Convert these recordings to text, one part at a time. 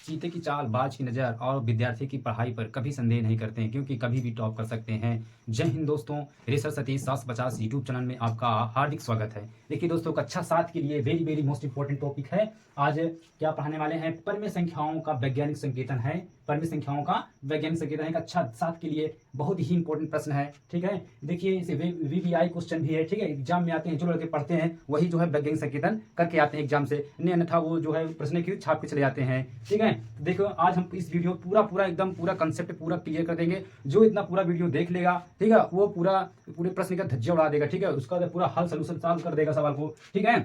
चीते की चाल, बाज की नज़र और विद्यार्थी की पढ़ाई पर कभी संदेह नहीं करते हैं, क्योंकि कभी भी टॉप कर सकते हैं। जय हिंद दोस्तों, रिसर्च सतीश 750 यूट्यूब चैनल में आपका हार्दिक स्वागत है। देखिए दोस्तों, कक्षा 7 के लिए very very most important topic है। आज क्या पढ़ाने वाले हैं? परमेय संख्याओं का वैज्ञानिक संकेतन है। परमेय संख्याओं का वैज्ञानिक संकेतन है। कक्षा 7 के लिए बहुत ही इंपॉर्टेंट प्रश्न है। ठीक है, देखिए इसे वीवीआई क्वेश्चन भी है। ठीक है, एग्जाम में आते हैं, जो लड़के पढ़ते हैं वही जो है वैज्ञानिक संकेतन करके आते हैं एग्जाम से, अन्यथा वो जो है प्रश्न की छाप के चले जाते हैं। ठीक है, देखो आज हम इस वीडियो पूरा एकदम पूरा कंसेप्ट पूरा क्लियर कर देंगे। जो इतना पूरा वीडियो देख लेगा, ठीक है, वो पूरे प्रश्न का धज्जिया उड़ा देगा। ठीक है, उसका पूरा हल सलूशन सॉल्व कर देगा सवाल को। ठीक है,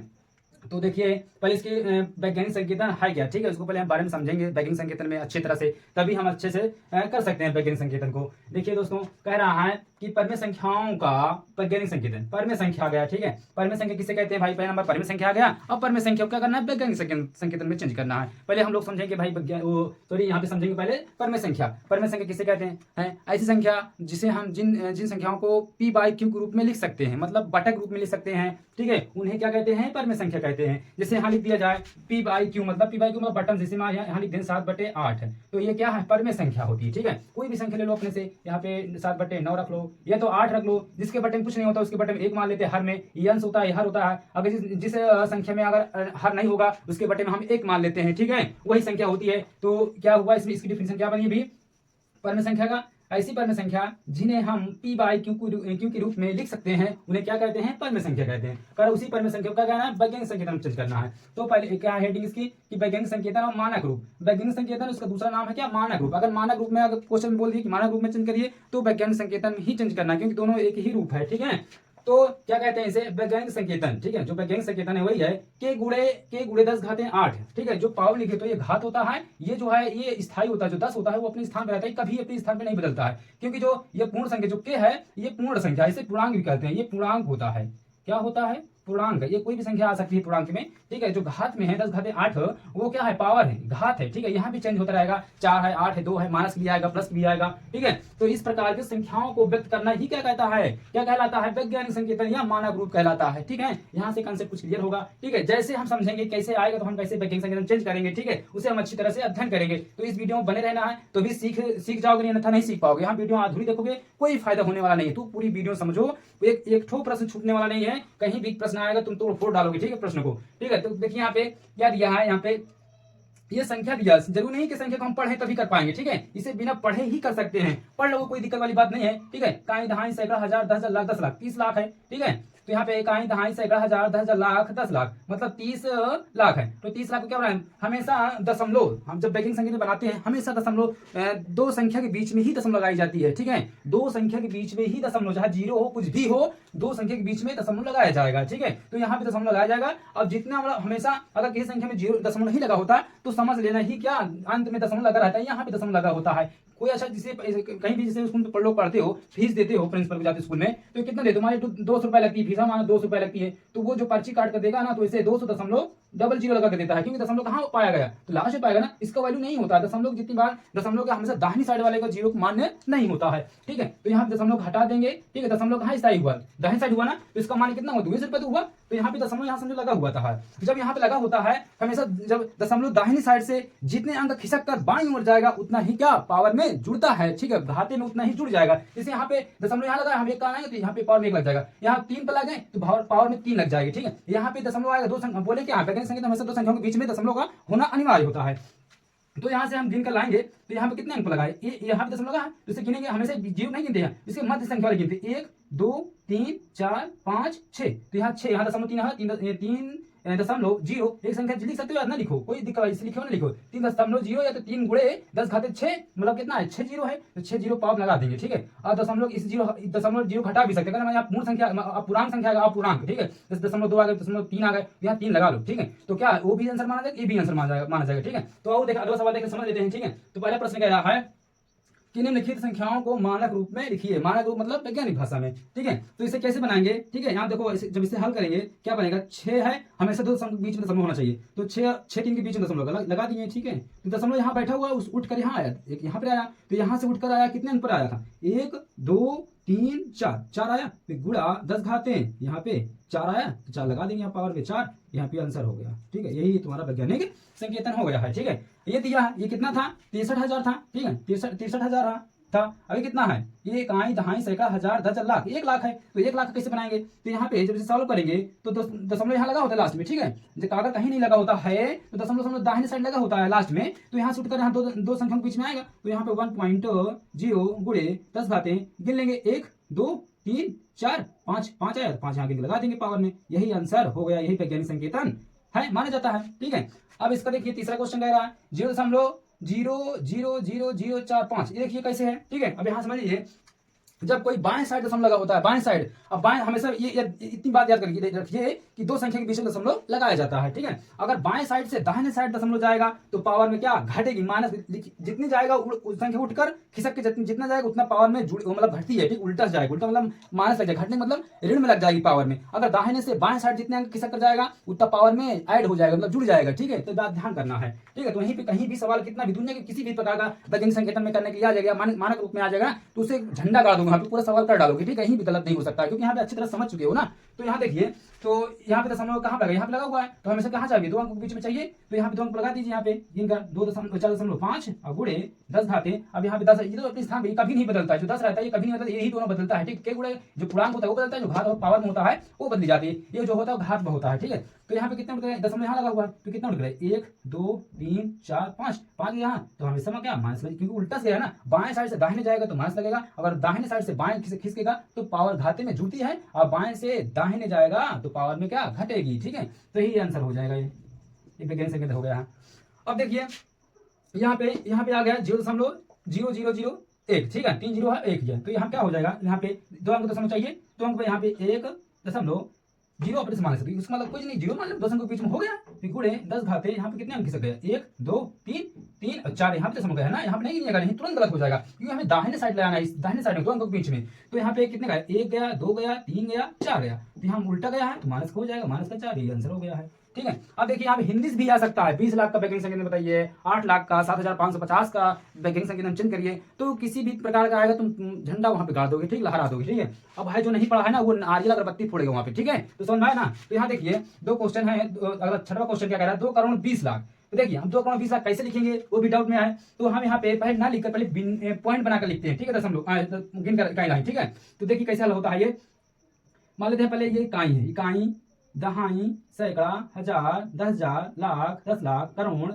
तो देखिए पहले इसके वैज्ञानिक संकेतन है क्या। ठीक है, उसको पहले हम बारे में समझेंगे वैज्ञानिक संकेतन में अच्छी तरह से, तभी हम अच्छे से कर सकते हैं वैज्ञानिक संकेतन को। देखिए दोस्तों, कह रहा है कि परमेय संख्याओं का वैज्ञानिक संकेतन, परमेय संख्या आ गया। ठीक है, परमेय संख्या किसे कहते हैं भाई? पहले नंबर परमेय संख्या आ गया। अब परमेय संख्या को क्या करना है? वैज्ञानिक संकेतन में चेंज करना है। पहले हम लोग समझेंगे भाई सॉरी, यहाँ पे समझेंगे पहले परमेय संख्या। परमेय संख्या किसे कहते हैं? ऐसी संख्या जिसे हम जिन संख्याओं को पी बाई क्यू के रूप में लिख सकते हैं, मतलब बटा के रूप में लिख सकते हैं। ठीक है, उन्हें क्या कहते हैं? परमेय संख्या कहते हैं। जैसे यहाँ लिख दिया जाए पी बाई क्यू मतलब बटन, जैसे यहाँ लिख दें 7/8, तो ये क्या है? परमेय संख्या होती है। ठीक है, कोई भी संख्या ले लो अपने से, यहाँ पे 7/9 रख लो या तो 8 रख लो। जिसके बटन कुछ नहीं होता उसके बटन 1 मान लेते हैं। हर में ये अंश होता है, हर होता है। अगर जिस संख्या में अगर हर नहीं होगा उसके बटन में हम 1 मान लेते हैं। ठीक है, वही संख्या होती है। तो क्या हुआ इसमें? इसकी डिफिनेशन क्या बनी अभी? परमेय संख्या का ऐसी परमेय संख्या जिन्हें हम पी बाई क्यू के रूप में लिख सकते हैं, उन्हें क्या कहते हैं? परमेय संख्या कहते हैं। कर उसी परमेय संख्या को क्या कहना है? वैज्ञानिक संकेतन चेंज करना है। तो पहले क्या हेडिंग इसकी कि वैज्ञानिक संकेतन और मानक रूप। वैज्ञानिक संकेतन, उसका दूसरा नाम है क्या? मानक रूप। अगर मानक रूप में अगर क्वेश्चन बोल दिए कि मानक रूप में चेंज करिए, तो वैज्ञानिक संकेतन ही चेंज करना है, क्योंकि दोनों एक ही रूप है। ठीक है, तो क्या कहते हैं इसे? वैज्ञानिक संकेतन। ठीक है, जो वैज्ञानिक संकेतन है वही है के गुणे 10⁸। ठीक है, जो पावर लिखे तो ये घात होता है, ये जो है ये स्थायी होता है। जो 10 होता है वो अपने स्थान पर रहता है, कभी अपने स्थान पर नहीं बदलता है, क्योंकि जो ये पूर्ण संख्या जो के है ये पूर्ण संख्या, इसे पूर्णांक भी कहते हैं। ये पूर्णांक होता है। क्या होता है? पूर्णांक। ये कोई भी संख्या आ सकती है पूर्णांक में। ठीक है, जो घात में है 10⁸ वो क्या है? पावर है, घात है। ठीक है, यहाँ भी चेंज होता रहेगा, 4 है, 8 है, 2 है, माइनस भी आएगा, प्लस भी आएगा। ठीक है, तो इस प्रकार की संख्याओं को व्यक्त करना ही क्या कहता है? क्या कहलाता है? वैज्ञानिक संकेतन या मानक रूप कहलाता है। ठीक है, यहाँ से कंसेप्ट कुछ क्लियर होगा। ठीक है, जैसे हम समझेंगे कैसे आएगा तो हम कैसे वैज्ञानिक संकेतन चेंज करेंगे। ठीक है, उसे हम अच्छी तरह से अध्ययन करेंगे। तो इस वीडियो में बने रहना है, तो भी सीख जाओगे, अन्यथा नहीं सीख पाओगे। यहाँ वीडियो अधूरी देखोगे कोई फायदा होने वाला नहीं है। तो पूरी वीडियो समझो, एक ठो प्रश्न छूटने वाला नहीं है। कहीं भी प्रश्न आएगा तुम तोड़ फोड़ डालोगे। ठीक है, प्रश्न को। ठीक है, तो देखिए यहाँ पे क्या दिया है? यहाँ पे ये संख्या दिया, जरूरी नहीं कि संख्या को हम पढ़े तभी कर पाएंगे। ठीक है, इसे बिना पढ़े ही कर सकते हैं। पढ़ लो, कोई दिक्कत वाली बात नहीं है। ठीक है, काई दहाई सैकड़ा हजार 10,000 लाख 10 लाख 30 लाख है। ठीक है, तो यहाँ पे इकाई दहाई सैकड़ा हजार 10,000 लाख 10 लाख मतलब 30 लाख है। तो 30 लाख को क्या बनाए? हमेशा दशमलव, हम जब वैज्ञानिक संकेतन बनाते हैं हमेशा दशमलव दो संख्या के बीच में ही दशमलव लगाई जाती है। ठीक है, दो संख्या के बीच में ही दशमलव, चाहे जीरो हो कुछ भी हो, दो संख्या के बीच में दशमलव लगाया जाएगा। ठीक है, तो यहाँ पे दशमलव लगाया जाएगा। अब जितना हमेशा अगर किसी संख्या में जीरो दशमलव ही लगा होता है तो समझ लेना ही क्या अंत में दशमलव लगा रहता है, यहाँ पे दशमलव लगा होता है। कोई अच्छा जिसे कहीं भी जैसे स्कूल में लोग पढ़ते हो, फीस देते हो, प्रिंसिपल को जाते स्कूल में, तो कितना देते हो? हमारे 200 रुपए लगती है फीस, हमारा 200 रुपए लगती है। तो वो जो पर्ची काट कर देगा ना, तो इसे 200.00 लगा के देता है, क्योंकि दशमलव कहाँ पाया गया? तो लास्ट में पाएगा ना, इसका वैल्यू नहीं होता है। दशमलव जितनी बार दशमलव का हमेशा दाहिनी साइड वाले का जीरो मान्य नहीं होता है। ठीक है, तो यहाँ पे दशमलव हटा देंगे। ठीक है, दशमलव कहाँ स्थायी हुआ? दाहिनी साइड हुआ ना, तो इसका मान कितना हुआ? 2 रुपए तो हुआ। तो यहाँ पे दशमलव यहाँ समझो लगा हुआ था। जब यहाँ पे लगा होता है हमेशा, जब दशमलव दाहिनी साइड से जितने अंक खिसक कर बाईं ओर जाएगा उतना ही क्या पावर में जुड़ता है। ठीक है, घाते में उतना ही जुड़ जाएगा। जैसे यहाँ पे दशमलव यहाँ लगा, हम 1 का आएंगे तो यहाँ पे पावर में 1 लग जाएगा। यहाँ 3 पर लगे तो पावर में 3 लग जाएगी। ठीक है, यहाँ पे दशमलव आएगा, दो संख्या बोले क्या? वैज्ञानिक संकेतन हमेशा दो संख्याओं के बीच में दशमलव का होना अनिवार्य होता है। तो यहाँ से हम गिन कर लाएंगे, तो यहाँ पे कितने अंक लगाए? यहाँ पे दशमलव लगा है, तो इसे गिनेंगे, हमेशा जीरो नहीं गिनते हैं, इसके मध्य संख्या वाले गिनते। 1 2 3 4 5 6, तो यहाँ 6, यहाँ दशमलव 3 है, 3.0 एक संख्या लिख सकते हो या ना लिखो, कोई दिक्कत इसे लिखो ना लिखो। 3.0 या तो 3 गुणे 10⁻6 मतलब कितना है? 6 जीरो है, तो 6 जीरो पावर लगा देंगे। ठीक है, और दशमलव इस दशमलव घटा भी सकते हैं। अगर यहाँ पूर्ण संख्या पूर्णांक संख्या का अपूर्णांक। ठीक है, जैसे 0.2 आ गए, 0.3 आ गए, यहाँ 3 लगा लो। ठीक है, तो क्या वो भी आंसर माना जाएगा, ये भी आंसर माना जाएगा। ठीक है, तो आओ देखा, अगला सवाल देखकर समझ लेते हैं। ठीक है, तो पहला प्रश्न क्या है कि निम्नलिखित संख्याओं को मानक रूप में लिखिए। मानक रूप मतलब वैज्ञानिक भाषा में। ठीक है, तो इसे कैसे बनाएंगे? ठीक है, यहाँ देखो जब इसे हल करेंगे क्या बनेगा? 6 है, हमेशा दो बीच में दशमलव होना चाहिए, तो 6 3 के बीच में दशमलव लगा दिए। ठीक है, तो दशमलव यहाँ बैठा हुआ, उठ कर यहाँ आया, एक यहाँ पे आया, तो यहाँ से उठकर आया, कितने अंक पर आया था? 1 2 3 4 4 आया, फिर गुणा 10 घाते यहाँ पे 4 आया तो 4 लगा देंगे यहाँ पावर में 4, यहाँ पे आंसर हो गया। ठीक है, यही तुम्हारा वैज्ञानिक संकेतन हो गया है। ठीक है, ये दिया है, ये कितना था 63,000 था। ठीक है, 63,000 था। अभी कितना है, ये इकाई दहाई सैकड़ा हजार 10 लाख 1 लाख है। तो 1 लाख कैसे बनाएंगे, तो यहाँ पे जब इसे सॉल्व करेंगे तो दशमलव यहाँ लगा होता है लास्ट में। ठीक है, जब अगर कहीं नहीं लगा होता है तो दशमलव दाहिने साइड लगा होता है लास्ट में, तो यहाँ से उठकर यहाँ दो संख्याओं के बीच में आएगा, तो यहाँ पे 1.0 गुणे 10 घाते गिन लेंगे 1 2 3 4 5 5 आया, 5 यहाँ गिन लगा देंगे पावर में। यही आंसर हो गया, यही वैज्ञानिक संकेतन है, माना जाता है। ठीक है, अब इसका देखिए तीसरा क्वेश्चन कह रहा है 0.0000045। ये देखिए कैसे है। ठीक है, अब यहाँ समझ लीजिए, जब कोई बाएं साइड दशमलव लगा होता है, बाएं साइड, अब बाएं हमेशा ये इतनी बात याद करके रखिए कि दो संख्या के बीच में दशमलव लगाया जाता है। ठीक है, अगर बाएं साइड से दाहिने साइड दशमलव जाएगा तो पावर में क्या घटेगी, माइनस जितनी जाएगा उस संख्या उठकर खिसक के जितना जाएगा उतना पावर में मतलब घटती है। ठीक, उल्टा जाएगा, उल्टा मतलब माइनस लग जाएगा, घटने मतलब ऋण में लग जाएगी पावर में। अगर दाहिने से बाएं साइड जितने अंक खिसक कर जाएगा उतना पावर में ऐड हो जाएगा, मतलब जुड़ जाएगा। ठीक है, तो बात ध्यान करना है। ठीक है, तो वहीं पे कहीं भी सवाल कितना भी दुनिया के किसी भी प्रकार का वैज्ञानिक संकेतन में करने के लिए आ जाएगा, मानक रूप में आ जाएगा, तो उसे झंडा गाड़ दूंगा, पूरा सवाल कर डालोगे। ठीक है, कहीं भी गलत नहीं हो सकता, क्योंकि यहाँ पे अच्छी तरह समझ चुके हो ना। तो यहाँ देखिए, तो यहाँ पे दशमलव कहाँ पे लगा, यहाँ पे लगा हुआ है, तो हमेशा कहाँ चाहिए 2 अंक के बीच में चाहिए, तो यहाँ पे 2 अंक लगा दीजिए। यहाँ पे इनका 4.5 और गुणे 10 घाते। अब यहाँ पे 10, ये तो अपने स्थान पे कभी नहीं बदलता है, जो 10 रहता है ये कभी नहीं बदलता, यही दोनों बदलता है। ठीक, के गुणे जो पूर्णांक होता है वो बदलता है, जो घात और पावर में होता है वो बदली जाती है, ये जो होता है घात में होता है। ठीक है, तो यहाँ पे कितने उठ गए, दशमलव यहाँ लगा हुआ है तो कितना उठ गए 1 2 3 4 5 यहाँ, तो हमेशा में क्या माइनस, क्योंकि उल्टा से है ना, बाएं साइड से दाहिने जाएगा तो माइनस लगेगा, अगर दाहिने साइड से बाएं खिसकेगा तो पावर घाते में जुड़ती है, और बाएं से दाहिने जाएगा तो पावर में क्या घटेगी। ठीक है, तो यही आंसर हो जाएगा, ये वैज्ञानिक संकेत हो गया है। अब देखिए यहाँ पे आ गया 0.00001। ठीक है, 3 0 है 1 है, तो यहाँ क्या हो जाएगा, यहाँ पे 2 अंक दशमलव चाहिए, 2 अंक पे यहाँ पे 1.0 ऑपरेशन मान सकते, इसका मतलब कुछ नहीं, 0 मान लो, 2 अंक के बीच में हो गया, फिर गुणे 10 घाते, यहाँ पे कितने अंक खिसक गए 1 2 3 और 4, यहाँ पे दशमलव गया है ना, यहाँ पे नहीं गिनेगा, नहीं तुरंत गलत हो जाएगा, क्योंकि हमें दाहिने साइड लगाना है, दाहिने साइड में 2 अंकों के बीच में, तो यहाँ पे कितने गया 1 गया 2 गया 3 गया 4 गया, तो यहाँ उल्टा गया है तो माइनस हो जाएगा, माइनस का 4, ये आंसर हो गया है। ठीक है, अब देखिए यहाँ पे हिंदी से भी आ सकता है, 20 लाख का वैज्ञानिक संकेतन बताइए, 8 लाख का, 7,550 का वैज्ञानिक संकेतन चेंज करिए, तो किसी भी प्रकार का आएगा तुम झंडा वहां पे गाड़ दोगे। ठीक, लहरा दोगे। ठीक है, अब भाई जो नहीं पढ़ा है ना वो नारियल अगरबत्ती फोड़ेगा वहां पे। ठीक है, तो समझ में आया ना। तो यहाँ देखिए 2 क्वेश्चन है, अगला 6वां क्वेश्चन क्या कह रहा है, 2 करोड़ 20 लाख। तो देखिए हम 2 करोड़ 20 लाख कैसे लिखेंगे वो भी डाउट में है, तो हम यहाँ पे पहले ना लिखकर पहले पॉइंट बनाकर लिखते हैं। ठीक है, दशमलव गिन कर इकाई लाइन। ठीक है, तो देखिए कैसे हल होता है ये, मान लेते हैं पहले ये इकाई है, इकाई दहाई सैकड़ा हजार 10,000 लाख 10 लाख करोड़,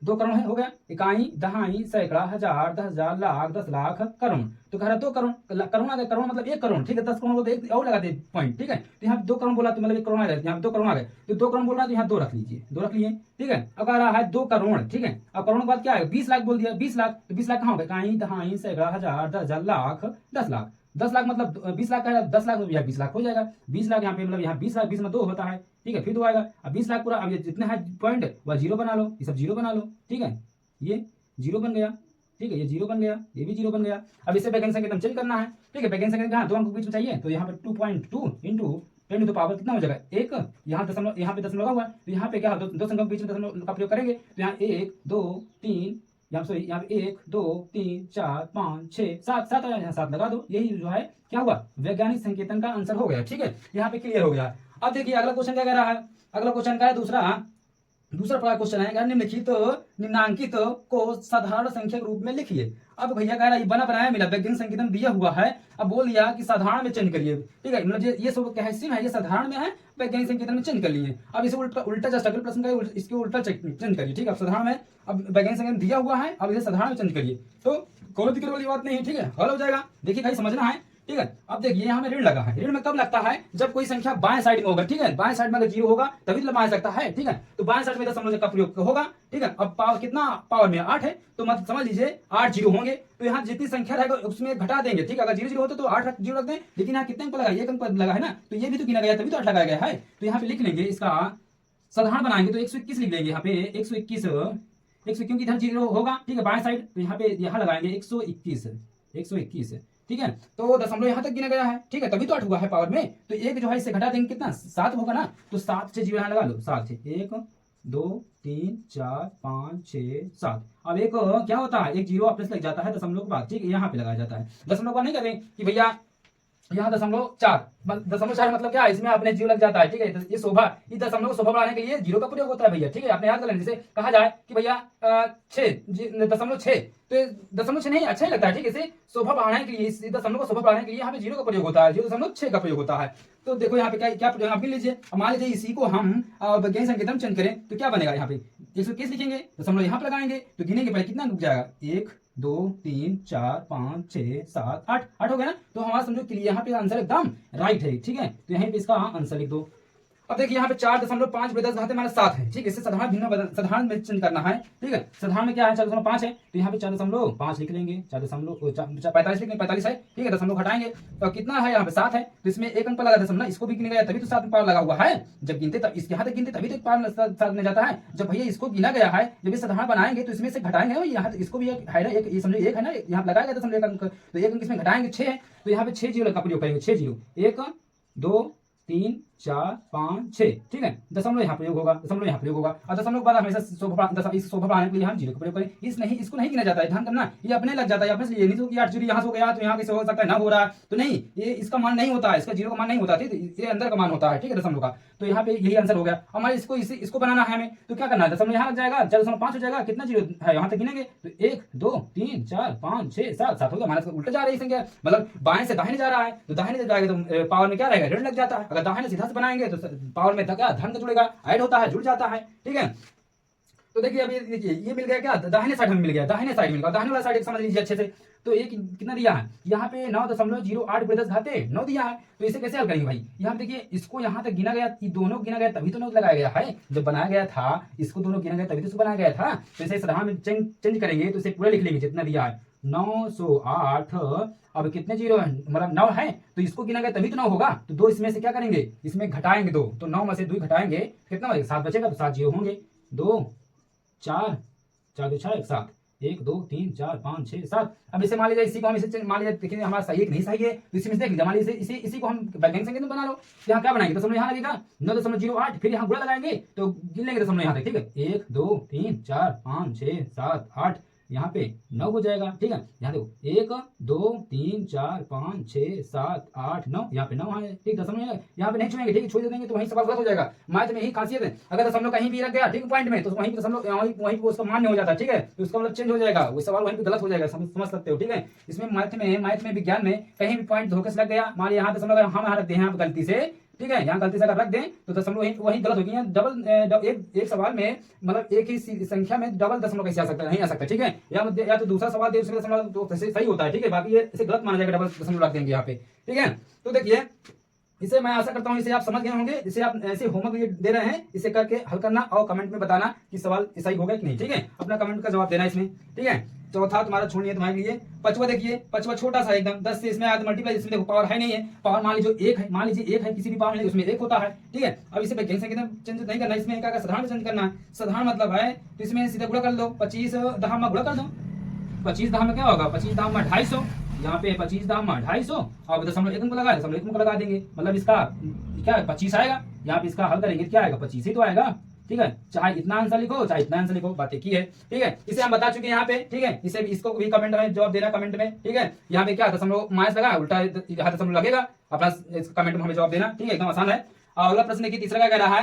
2 करोड़ है, हो गया, इकाई दहाई सैकड़ा हजार 10,000 लाख 10 लाख करोड़, तो कह रहा 2 करोड़, करोड़ आ गया, करोड़ मतलब 1 करोड़। ठीक है, 10 करोड़ बोलते एक और लगा दे पॉइंट। ठीक है, तो यहाँ 2 करोड़ बोला तो मतलब 1 करोड़ आ गया, यहाँ 2 करोड़ आ गए, तो 2 करोड़ बोल रहा है तो यहाँ 2 रख लीजिए, 2 रख लिए। ठीक है, अब आ रहा है 2 करोड़। ठीक है, अब करोड़ के बाद क्या है 20 लाख बोल दिया, 20 लाख, तो 20 लाख कहाँ हो गया, इकाई दहाई सैकड़ा हजार 10,000 लाख 10 लाख, 10 लाख मतलब 20 लाख का 10 लाख, यहाँ 20 लाख हो जाएगा, 20 लाख यहाँ पे मतलब यहाँ 20 लाख, 20 में 2 होता है। ठीक है, फिर 2 आएगा, अब 20 लाख पूरा, अब ये जितने है पॉइंट वह 0 बना लो, ये सब 0 बना लो। ठीक है, ये 0 बन गया। ठीक है, ये 0 बन गया, ये भी 0 बन गया। अब इसे वैज्ञानिक संकेतन चेंज करना है। ठीक है, वैज्ञानिक संकेतन कहाँ 2 अंक के बीच में चाहिए, तो यहाँ पे 2.2 इंटू 10 to पावर कितना हो जाएगा 1, यहाँ दशमलव, यहाँ पे दशमलव लगा हुआ है, तो यहाँ पे क्या दो संख्याओं के बीच में दशमलव का प्रयोग करेंगे, तो यहाँ 1 2 3, यहाँ सॉरी यहाँ पे 1 2 3 4 5 6 7 यहाँ 7 लगा दो, यही जो है क्या हुआ वैज्ञानिक संकेतन का आंसर हो गया। ठीक है, यहाँ पे क्लियर हो गया। अब देखिए अगला क्वेश्चन क्या कह रहा है, अगला क्वेश्चन का है दूसरा प्रकार क्वेश्चन है, निम्नलिखित निम्नांकित को साधारण संख्या के रूप में लिखिए। अब भैया कह रहा है बना बनाया मिला वैज्ञानिक संकेतन दिया हुआ है, अब बोल दिया कि साधारण में चेंज करिए। ठीक है, मतलब ये सब क्या है, सिम है, ये साधारण में है, वैज्ञानिक संकेतन में चेंज कर लिए। अब इसे उल्टा जस्ट अगले प्रश्न का इसके उल्टा चेंज करिए। ठीक है, अब साधारण में, अब वैज्ञानिक संकेतन दिया हुआ है, अब इसे साधारण में चेंज करिए, तो कोई दिक्कत वाली बात नहीं है। ठीक है, हल हो जाएगा। देखिए भाई समझना है। ठीक है, अब देखिए यहाँ में ऋण लगा है, ऋण में कब लगता है जब कोई संख्या बाएं साइड में होगा। ठीक है, बाएं साइड में अगर 0 होगा तभी तो लगाया सकता है। ठीक है, तो बाएं साइड में दशमलव का प्रयोग होगा। ठीक है, अब पावर कितना पावर में 8 है, तो मतलब समझ लीजिए 8 0 होंगे, तो यहाँ जितनी संख्या रहेगा उसमें घटा देंगे। ठीक है, अगर 0 0 होता तो 8 0 रख दें, लेकिन यहाँ कितने अंक लगा, 1 अंक लगा है ना, तो ये भी तो गिना गया तभी तो 8 लगाया गया है। तो यहाँ पे लिख लेंगे, इसका साधारण बनाएंगे तो 121 लिख लेंगे, यहाँ पे 121 क्योंकि इधर 0 होगा। ठीक है, बाएं साइड, तो यहाँ पे यहाँ लगाएंगे 121। ठीक है, तो दशमलव यहाँ तक गिना गया है। ठीक है, तभी तो 8 हुआ है पावर में, तो 1 जो है इससे घटा देंगे कितना 7 होगा ना, तो 7 से 0 यहाँ लगा लो, 7 से 1 2 3 4 5 6 7। अब एक क्या होता है, एक जीरो वापस लग जाता है दशमलव के बाद, ठीक है, यहाँ पे लगाया जाता है। दशमलव का नहीं करें कि भैया यहाँ दशमलव चार, दशमलव चार मतलब क्या है, इसमें अपने जीरो लग जाता है, ठीक है। तो ये शोभा, इस दशमलव को शोभा बढ़ाने के लिए जीरो का प्रयोग होता है भैया, ठीक है। आपने याद कर लेना, जैसे कहा जाए कि भैया 6.6, तो दशमलव 6 नहीं अच्छा ही लगता है, ठीक है। इसे शोभा बढ़ाने के लिए, इस दशमलव को शोभा बढ़ाने के लिए यहाँ पे जीरो का प्रयोग होता है, 0.6 का प्रयोग होता है। तो देखो यहाँ पे क्या क्या प्रयोग आप लीजिए, मान लीजिए इसी को हम वैज्ञानिक संकेतन चेंज करें तो क्या बनेगा, यहाँ पे 121 लिखेंगे, दशमलव यहाँ पे लगाएंगे तो गिनेंगे पहले कितना रुक जाएगा, 1 2 3 4 5 6 7 8, 8 हो गया ना। तो हमारा समझो कि यहाँ पे आंसर एकदम राइट है, ठीक है। तो यहाँ पे इसका आंसर लिख दो। अब देखिए यहाँ पे 4.5 बटे 10 घात हमारा 7 है, ठीक है। इससे साधारण भिन्न साधारण में चेंज करना है, ठीक है। साधारण में क्या है, 4.5 है, तो यहाँ पे 4.5 लिख लेंगे, 4.45 लिख लेंगे, 45 है, ठीक है। दशमलव घटाएंगे तो कितना है, यहाँ पे 7 है, तो इसमें एक अंक पर लगा दशमलव, इसको भी गिना गया तभी तो 7 में पावर लगा हुआ है। जब गिनते तब इसके यहाँ तक गिनते तभी तो पावर 7 में जाता है। जब भैया इसको गिना गया है, जब ये साधारण बनाएंगे तो इसमें से घटाएंगे, यहाँ इसको भी है ना, एक समझो एक है ना, यहाँ लगाया गया दशमलव एक अंक, तो एक अंक इसमें घटाएंगे 6 है, तो यहाँ पे 6 जीरो का प्रयोग करेंगे, 6 जीरो, 1 2 3 4 5 6, ठीक है। दशमलव यहाँ प्रयोग होगा, दशमलव यहाँ प्रयोग होगा, और दशमलव के बाद हमेशा इस शोभा बढ़ाने के लिए हम जीरो का प्रयोग करें। इसको नहीं गिना जाता है, ध्यान करना, ये अपने लग जाता है, अपने से ये नहीं तो कि 8 जीरो यहाँ से हो गया तो यहाँ कैसे हो सकता है, ना हो रहा है तो नहीं, ये इसका मान नहीं होता है, इसका जीरो का मान नहीं होता, ठीक है, ये अंदर का मान होता है, ठीक है, दशमलव का। तो यहाँ पे यही आंसर हो गया। हमारे इसको बनाना है हमें, तो क्या करना है, दशमलव यहाँ लग जाएगा, 4.5 हो जाएगा, कितना जीरो है यहाँ तक गिनेंगे तो 1 2 3 4 5 6 7 हो गया। हमारा उल्टा जा रही है संख्या, मतलब बाएं से दाहिने जा रहा है, तो दाहिने से जाएगा तो पावर में क्या रहेगा, ऋण लग जाता है। अगर दाहिने सीधा से बनाएंगे तो पावर में क्या धन का जुड़ेगा, ऐड होता है, जुड़ जाता है, ठीक है। तो देखिए अभी देखिए ये मिल गया, क्या दाहिने साइड में मिल गया, दाहिने साइड मिल गया, दाहिने वाला साइड समझ लीजिए अच्छे से। तो एक कितना दिया है, यहाँ पे 9.08 बटे 10 घाते 9 दिया है, तो इसे कैसे हल करेंगे भाई। यहाँ देखिए इसको यहाँ तक गिना गया, ये दोनों गिना गया तभी तो 9 लगाया गया है, जब बनाया गया था इसको दोनों गिना गया तभी तो इसको बनाया गया था। तो इसे साधारण में चेंज करेंगे तो इसे पूरा लिख लेंगे जितना दिया है 908। अब कितने जीरो है, मतलब 9 है, तो इसको गिना गया तभी तो 9 होगा, तो 2 इसमें से क्या करेंगे, इसमें घटाएंगे 2, तो 9 में से 2 घटाएंगे कितना बचेगा, 7 बचेगा, तो 7 जीरो होंगे, 2 4 4 2 6 7, 1 2 3 4 5 6 7। अब इसे मान लीजिए, इसी को हम इसे मान लीजिए, देखिए हमारा सही है कि नहीं सही है, तो इसी में से देख लीजिए, मान लीजिए इसी को हम वैज्ञानिक संकेतन बना लो। तो यहाँ क्या बनाएंगे, दशमलव यहाँ लगेगा 9.08, फिर यहाँ गुणा लगाएंगे तो गिन लेंगे दशमलव यहाँ तक, ठीक है, 1 2 3 4 5 6 7 8, यहाँ पे 9 हो जाएगा, ठीक है। यहाँ देखो 1 2 3 4 5 6 7 8 9, यहाँ पे 9 है, ठीक, दशमलव यहाँ पे नहीं छुएंगे, ठीक, छोड़ देंगे तो वहीं सवाल गलत हो जाएगा। मैथ में यही खासियत है, अगर दशमलव कहीं भी रख गया, ठीक, पॉइंट में, तो वहीं पे दशमलव वहीं पे उसका मान्य हो जाता है, ठीक है, तो उसका मतलब चेंज हो जाएगा, वो सवाल वहीं पे गलत हो जाएगा, समझ सकते हो, ठीक है। इसमें मैथ में विज्ञान में कहीं भी पॉइंट धोखे से लग गया, मान लिया यहाँ दशमलव हम यहाँ रखते हैं यहाँ गलती से, ठीक है, यहाँ गलती से अगर रख दें तो दशमलव वही गलत होगी। डबल एक सवाल में मतलब एक ही संख्या में डबल दशमलव कैसे आ सकता है, नहीं आ सकता, ठीक है। या तो दूसरा सवाल दे उसमें दशमलव तो सही होता है, ठीक है, बाकी ये इसे गलत माना जाएगा, डबल दशमलव रख देंगे यहाँ पे, ठीक है। तो देखिए इसे मैं आशा करता हूँ इसे आप समझ गए होंगे, इसे आप ऐसे होमवर्क दे रहे हैं, इसे करके हल करना और कमेंट में बताना कि सवाल सही हो गया कि नहीं, ठीक है, अपना कमेंट का जवाब देना इसमें, ठीक है। चौथा तुम्हारा छोड़िए तुम्हारे लिए, पचवा देखिए, पचवा छोटा सा एकदम 10 से इसमें आया मल्टीप्लाई, इसमें देखो पावर है नहीं है, पावर मान लीजिए 1 है, मान लीजिए 1 है, किसी भी पावर में उसमें 1 होता है, ठीक है। अब इसे वैज्ञानिक संकेतन चेंज नहीं करना, इसमें क्या साधारण चेंज करना है, साधारण मतलब है तो इसमें सीधे गुणा कर दो, 25 दहाम में गुणा कर दो, 25 दहाम में क्या होगा, 25 दहाम में 250, यहाँ पे 25 दहाम में 250, अब दशमलव एक अंक लगा, दशमलव एक अंक लगा देंगे, मतलब इसका क्या 25 आएगा, यहाँ पे इसका हल करेंगे क्या आएगा, 25 ही तो आएगा, ठीक है। चाहे इतना आंसर लिखो चाहे इतना आंसर लिखो, बात एक ही है, ठीक है। इसे हम बता चुके हैं यहाँ पे, ठीक है, इसे इसको भी कमेंट में जवाब देना, कमेंट में, ठीक है। यहाँ पे क्या दशमलव माइनस लगा, उल्टा यहाँ दशमलव लगेगा, अपना कमेंट में हमें जवाब देना, ठीक है, एकदम आसान है। और अगला प्रश्न देखिए, तीसरा क्या कह रहा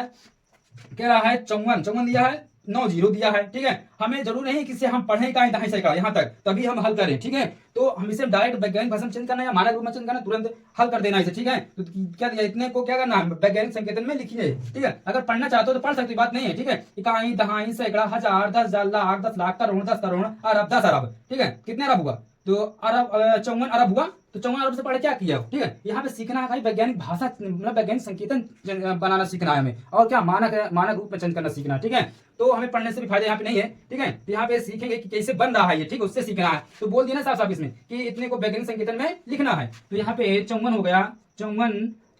है, 54 दिया है, 9 जीरो दिया है, ठीक है। हमें जरूर नहीं कि इसे हम पढ़ें कहीं दाएं से यहाँ तक तभी हम हल करें, ठीक है। तो हम इसे डायरेक्ट वैज्ञानिक भाषा में चेंज करना है या मानक रूप में चेंज करना, तुरंत हल कर देना इसे, ठीक है। तो क्या दिया, इतने को क्या करना है, वैज्ञानिक संकेतन में लिखिए, ठीक है। अगर पढ़ना चाहते हो तो पढ़ सकते, बात नहीं है, ठीक है। इकाई दहाई सैकड़ा हजार 10,000 लाख 10 लाख करोड़ 10 करोड़ अरब 10 अरब, ठीक है, कितने अरब हुआ, तो अरब 54 अरब हुआ, तो 54 अरब से पहले क्या किया, ठीक है। यहाँ पे सीखना है भाई वैज्ञानिक भाषा, मतलब वैज्ञानिक संकेतन बनाना सीखना है हमें, और क्या मानक रूप में चेंज करना सीखना, ठीक है। तो हमें पढ़ने से भी फायदा यहाँ पे नहीं है, ठीक है। तो यहाँ पे सीखेंगे कि कैसे बन रहा है ये, ठीक है, उससे सीखना है। तो बोल दिया ना साफ साफ इसमें कि इतने को वैज्ञानिक संकेतन में लिखना है। तो यहाँ पे 54 हो गया, 54,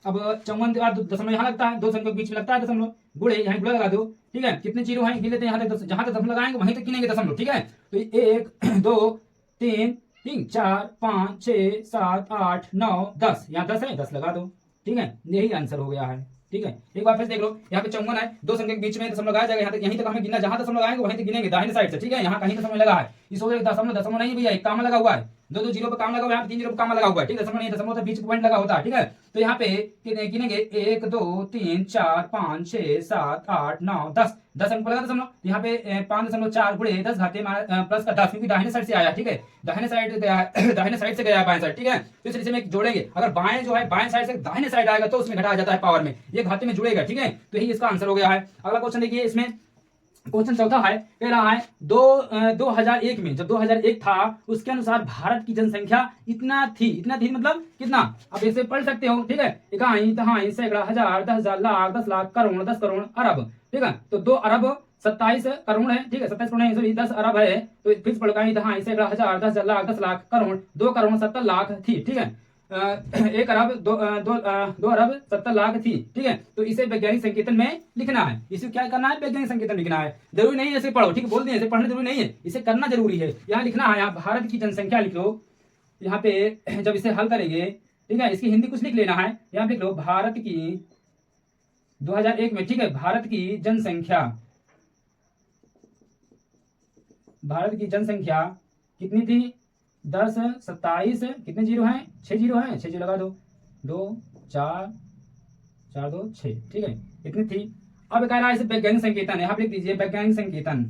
अब 54 के बाद दशमलव यहाँ लगता है, दो संख्या के बीच में लगता है दशमलव, गुणे यहाँ गुणा लगा दो, ठीक है। कितने जीरो हैं गिन लेते हैं, यहाँ तक जहाँ तक दशमलव लगाएंगे वहीं तक गिनेंगे दशमलव, ठीक है। तो 1 2 3 4 5 6 7 8 9 10, यहाँ 10 है, 10 लगा दो, ठीक है, यही आंसर हो गया है, ठीक है। ठीक है, एक बार फिर देख लो, यहाँ पे 54 है, दो संख्या के बीच में दशमलव लगाया जाएगा, यहाँ तक यहीं तक हमें गिनना, जहां दशमलव लगाएंगे वहीं तक गिनेंगे दाहिने साइड से, ठीक है। यहाँ कहीं दशमलव लगा है, इस हो जाएगा दशमलव, दशमलव नहीं भैया, एक कामा लगा हुआ है, दो दो जीरो पे काम लगा हुआ है, यहाँ पे 3 जीरो पे काम लगा हुआ है, ठीक है, दशमलव नहीं, दशमलव तो बीच पॉइंट लगा होता है, ठीक है। तो यहाँ पे गिनेंगे 1 2 3 4 5 6 7 8 9 10, 10 अंक लगा दशमलव, यहाँ पे 5.4 गुणे 10 घाते प्लस का 10, क्योंकि दाहिने साइड से आया, ठीक है, दाहिने साइड गया है, दाहिने साइड से गया है बाएं साइड, ठीक है। तो इस में जोड़ेंगे, अगर बाएं जो है बाएं साइड से दाहिने साइड आएगा तो उसमें घटाया जाता है पावर में, ये घाते में जुड़ेगा, ठीक है। तो यही इसका आंसर हो गया है। अगला क्वेश्चन देखिए, इसमें क्वेश्चन चौथा है, कह रहा है 2001 में जब 2001 था उसके अनुसार भारत की जनसंख्या इतना थी मतलब कितना, अब इसे पढ़ सकते हो, ठीक है। इकाई दहाई सैकड़ा हजार 10,000 लाख 10 लाख करोड़ 10 करोड़ अरब, ठीक है। तो 2 अरब 27 करोड़ है, ठीक है, 27 करोड़ सॉरी 10 अरब है, तो फिर से पढ़ दहाई सैकड़ा हजार 10,000 लाख 10 लाख करोड़ 2 करोड़ 70 लाख थी, ठीक है। 1 अरब 2 अरब 70 लाख थी, ठीक है। तो इसे वैज्ञानिक संकेतन में लिखना है, इसे क्या करना है, वैज्ञानिक संकेतन लिखना है, जरूरी नहीं है इसे पढ़ो, ठीक है, बोल दिए इसे पढ़ना जरूरी नहीं है, इसे करना जरूरी है। यहाँ लिखना है, यहाँ भारत की जनसंख्या लिख लो, यहाँ पे जब इसे हल करेंगे, ठीक है, इसकी हिंदी कुछ लिख लेना है, यहाँ लिख लो भारत की 2001 में, ठीक है, भारत की जनसंख्या कितनी थी, 10 27 कितने जीरो हैं, 6 जीरो हैं, 6 जीरो लगा दो, 2 4 4 2 6, ठीक है, इतनी थी। अब कह रहा है इसे वैज्ञानिक संकेतन, यहाँ पे लिख दीजिए वैज्ञानिक संकेतन,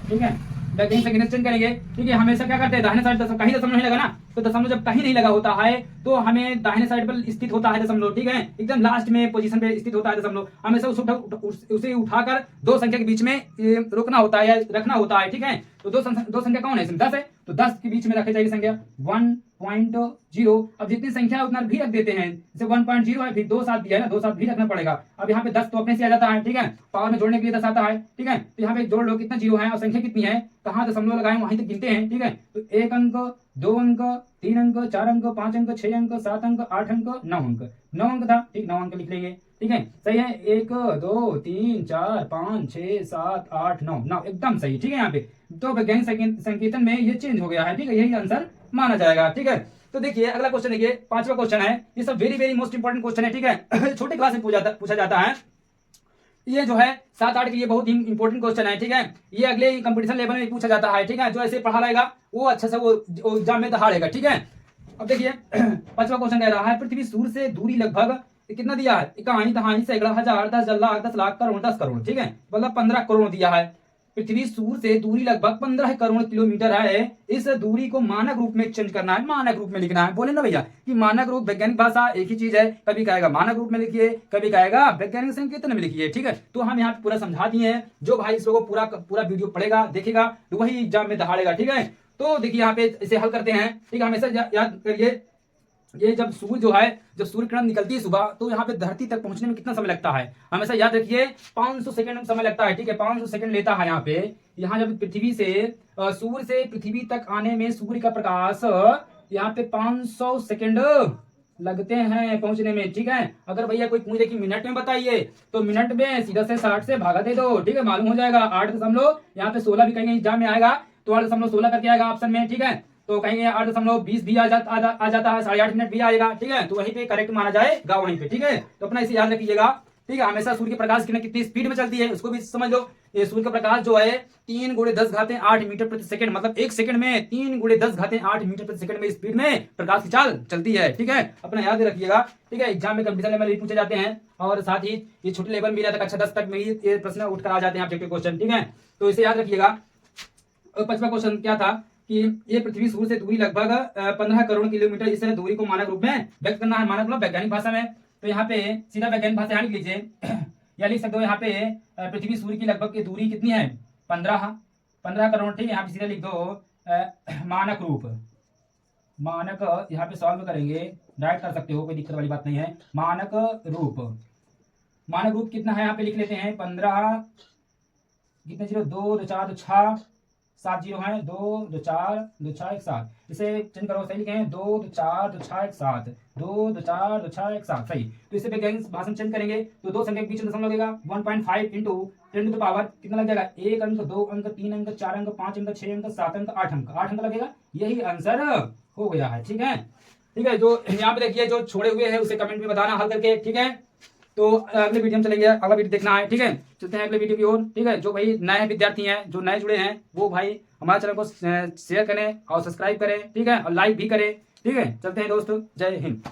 ठीक है, वैज्ञानिक संकेतन चेंज करेंगे, ठीक है। हमेशा क्या करते हैं, दाहिने साइड कहीं दशमलव नहीं लगा ना, तो दशमलव जब कहीं नहीं लगा होता है तो हमें दाहिने साइड पर स्थित होता है दशमलव, ठीक है, एकदम लास्ट में पोजीशन पे स्थित होता है दशमलव, हमेशा उसे उठाकर दो संख्या के बीच में रोकना होता है या रखना होता है, ठीक है। तो दो संख्या कौन है, इसमें 10 है, तो 10 के बीच में रखी जाएगी संख्या 1.0, अब जितनी संख्या उतना भी रख देते हैं, जैसे 1.0 है, फिर 2 साथ दिया है ना, 2 साथ भी रखना पड़ेगा। अब यहाँ पे 10 तो अपने से आ जाता है, ठीक है, पावर में जोड़ने के लिए 10 आता है, ठीक है। तो यहाँ पे जोड़ लो कितना जीरो है और संख्या कितनी है, कहाँ दशमलव लगाए वहीं तक गिनते हैं, ठीक है। तो 1 अंक 2 अंक 3 अंक 4 अंक 5 अंक 6 अंक 7 अंक 8 अंक 9 अंक, 9 अंक था, ठीक, 9 अंक लिख लेंगे, ठीक है, सही है। 1 2 3 4 5 6 7 8 9 9 एकदम सही, ठीक है। यहाँ पे तो वैज्ञानिक संकेतन में ये चेंज हो गया है, ठीक है, यही आंसर माना जाएगा, ठीक है। तो देखिए अगला क्वेश्चन देखिए, 5वां क्वेश्चन है, ये सब very very most important question है, ठीक है। छोटे क्लास में पूछा जाता है, ये जो है 7-8 के लिए बहुत ही इंपॉर्टेंट क्वेश्चन है, ठीक है। ये अगले कंपटीशन लेवल में पूछा जाता है, ठीक है, जो ऐसे पढ़ा रहेगा वो अच्छा से वो एग्जाम में दहाड़ेगा, ठीक है। अब देखिए 5वां क्वेश्चन कह रहा है, पृथ्वी सूर्य से दूरी लगभग कितना दिया है, इकाई दहाई सैकड़ा हजार 10,000 लाख 10 लाख करोड़ 10 करोड़, ठीक है, मतलब 15 करोड़ दिया है। पृथ्वी सूर्य से दूरी लगभग 15 करोड़ किलोमीटर है, इस दूरी को मानक रूप में चेंज करना है, मानक रूप में लिखना है। बोले ना भैया कि मानक रूप वैज्ञानिक भाषा एक ही चीज है, कभी कहेगा मानक रूप में लिखिए, कभी कहेगा वैज्ञानिक संकेतन में लिखिए, ठीक है। तो हम यहाँ पे पूरा समझा दिए हैं, जो भाई इसको पूरा वीडियो पढ़ेगा देखेगा तो वही एग्जाम में दहाड़ेगा, ठीक है। तो देखिए यहाँ पे इसे हल करते हैं, ठीक है, हमेशा याद करिए, ये जब सूर्य किरण निकलती है सुबह, तो यहाँ पे धरती तक पहुंचने में कितना समय लगता है, हमेशा याद रखिए 500 सेकंड समय लगता है, ठीक है, 500 सेकंड लेता है। यहाँ पे जब सूर्य से पृथ्वी तक आने में सूर्य का प्रकाश यहाँ पे 500 सेकंड लगते हैं पहुंचने में, ठीक है। अगर भैया कोई पूछ दे कि मिनट में बताइए, तो मिनट में सीधा से 60 से भागा दे दो, ठीक है, मालूम हो जाएगा। 8 यहाँ पे 16 भी कहीं एग्जाम में आएगा, तो 8.16 करके आएगा ऑप्शन में, ठीक है। तो कहीं 8.20 भी आ जाता है, 8.5 मिनट भी आएगा, ठीक है, तो वहीं पे करेक्ट माना जाएगा वहीं पे, ठीक है। तो अपना इसे याद रखिएगा, ठीक है। हमेशा सूर्य के प्रकाश कितनी स्पीड में चलती है उसको भी समझ लो। ये सूर्य का प्रकाश जो है 3 × 10⁸ मीटर प्रति सेकंड, मतलब 1 सेकंड में 3 × 10⁸ मीटर प्रति सेकंड में स्पीड में प्रकाश की चाल चलती है, ठीक है, अपना याद रखिएगा, ठीक है। एग्जाम में कंपटीशन लेवल भी पूछे जाते हैं, और साथ ही ये छोटे लेवल में तक अच्छा 10 तक में ये प्रश्न उठकर आ जाते हैं ऑब्जेक्टिव क्वेश्चन, ठीक है। तो इसे याद रखिएगा। 5वां क्वेश्चन क्या था कि ये पृथ्वी सूर्य से दूरी लगभग 15 करोड़ किलोमीटर, इस दूरी को मानक रूप में व्यक्त करना है, मानक मतलब वैज्ञानिक भाषा में। तो यहाँ पे सीधा वैज्ञानिक भाषा यहाँ लिख लीजिए या लिख सकते हो, यहाँ पे पृथ्वी सूर्य की लगभग की दूरी कितनी है, 15 करोड़, ठीक है। यहाँ पे सीधा लिख दो मानक रूप, मानक यहाँ पे सॉल्व करेंगे, डायरेक्ट कर सकते हो, कोई दिक्कत वाली बात नहीं है। मानक रूप कितना है, यहाँ पे लिख लेते हैं 15, कितने जीरो, 2 2 4 2 6 7 जीरो है, 2 2 4 2 6 1 7, इसे चेंज करो, सही लिखे हैं 2 2 4 2 6 1 7, 2 2 4 2 6 1 7, सही। तो इसे वैज्ञानिक भाषा में चेंज करेंगे तो दो संख्या के बीच में दशमलव लगेगा, 1.5 इंटू 10 टू द पावर कितना लग जाएगा, 1 अंक 2 अंक 3 अंक 4 अंक 5 अंक 6 अंक 7 अंक 8 अंक लगेगा, यही आंसर हो गया है, ठीक है। ठीक है। जो यहाँ पे देखिए जो छोड़े हुए हैं उसे कमेंट में बताना हल करके, ठीक है। तो अगले वीडियो में चलेंगे, अगला वीडियो देखना है, ठीक है। चलते हैं अगले वीडियो की ओर, ठीक है। जो भाई नए विद्यार्थी हैं, जो नए जुड़े हैं, वो भाई हमारे चैनल को शेयर करें और सब्सक्राइब करें, ठीक है, और लाइक भी करें, ठीक है। चलते हैं दोस्तों, जय हिंद।